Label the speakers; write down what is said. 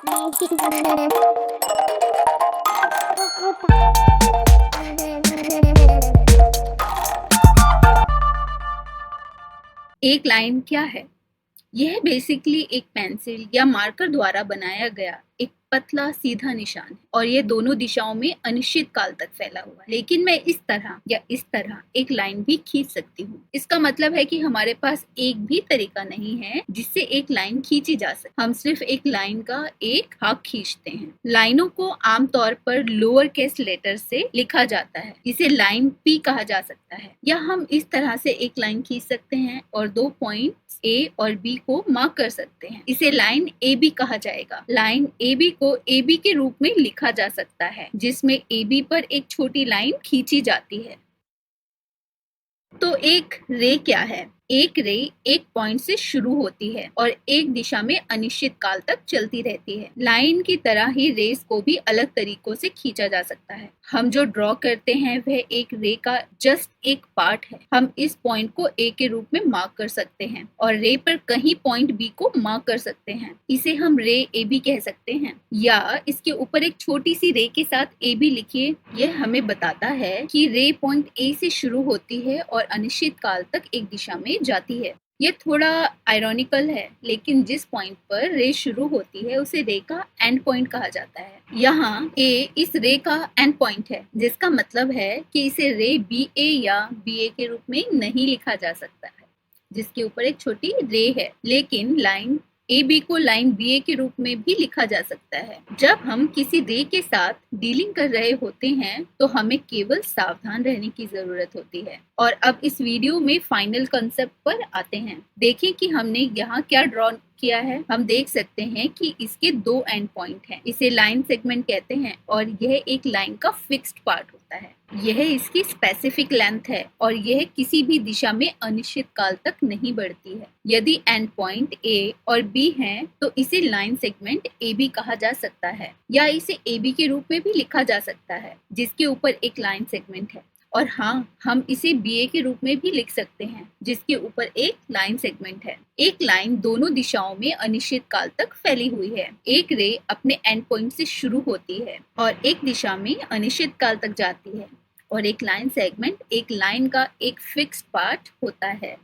Speaker 1: एक लाइन क्या है? यह बेसिकली एक पेंसिल या मार्कर द्वारा बनाया गया एक पतला सीधा निशान है और ये दोनों दिशाओं में अनिश्चित काल तक फैला हुआ है। लेकिन मैं इस तरह या इस तरह एक लाइन भी खींच सकती हूँ। इसका मतलब है कि हमारे पास एक भी तरीका नहीं है जिससे एक लाइन खींची जा सके। हम सिर्फ एक लाइन का एक भाग खींचते हैं। लाइनों को आमतौर पर लोअर केस लेटर से लिखा जाता है। इसे लाइन पी कहा जा सकता है। या हम इस तरह से एक लाइन खींच सकते हैं और 2 पॉइंट ए और बी को मार्क कर सकते हैं। इसे लाइन ए बी कहा जाएगा। लाइन ए बी को ए बी के रूप में लिखा जा सकता है जिसमें ए बी पर एक छोटी लाइन खींची जाती है। तो एक रे क्या है? एक रे एक पॉइंट से शुरू होती है और एक दिशा में अनिश्चित काल तक चलती रहती है। लाइन की तरह ही रेस को भी अलग तरीकों से खींचा जा सकता है। हम जो ड्रॉ करते हैं वह एक रे का जस्ट एक पार्ट है। हम इस पॉइंट को ए के रूप में मार्क कर सकते हैं और रे पर कहीं पॉइंट बी को मार्क कर सकते हैं। इसे हम रे ए बी कह सकते हैं या इसके ऊपर एक छोटी सी रे के साथ ए बी लिखिए। यह हमें बताता है कि रे पॉइंट ए से शुरू होती है और अनिश्चित काल तक एक दिशा में जाती है। ये थोड़ा आयरॉनिकल है, लेकिन जिस पॉइंट पर रे शुरू होती है उसे रे का एंड पॉइंट कहा जाता है। यहाँ ए इस रे का एंड पॉइंट है, जिसका मतलब है कि इसे रे बी ए या बी ए के रूप में नहीं लिखा जा सकता है जिसके ऊपर एक छोटी रे है। लेकिन लाइन ए बी को लाइन बी ए के रूप में भी लिखा जा सकता है। जब हम किसी रे के साथ डीलिंग कर रहे होते हैं तो हमें केवल सावधान रहने की जरूरत होती है। और अब इस वीडियो में फाइनल कंसेप्ट पर आते हैं। देखें कि हमने यहाँ क्या ड्रॉ किया है। हम देख सकते हैं कि इसके 2 एंड पॉइंट हैं। इसे लाइन सेगमेंट कहते हैं और यह एक लाइन का फिक्स्ड पार्ट होता है। यह इसकी स्पेसिफिक लेंथ है और यह किसी भी दिशा में अनिश्चित काल तक नहीं बढ़ती है। यदि एंड पॉइंट ए और बी हैं, तो इसे लाइन सेगमेंट ए बी कहा जा सकता है या इसे ए बी के रूप में भी लिखा जा सकता है जिसके ऊपर एक लाइन सेगमेंट है। और हाँ, हम इसे बी ए के रूप में भी लिख सकते हैं जिसके ऊपर एक लाइन सेगमेंट है। एक लाइन दोनों दिशाओं में अनिश्चित काल तक फैली हुई है। एक रे अपने एंड पॉइंट से शुरू होती है और एक दिशा में अनिश्चित काल तक जाती है और एक लाइन सेगमेंट एक लाइन का एक फिक्स्ड पार्ट होता है।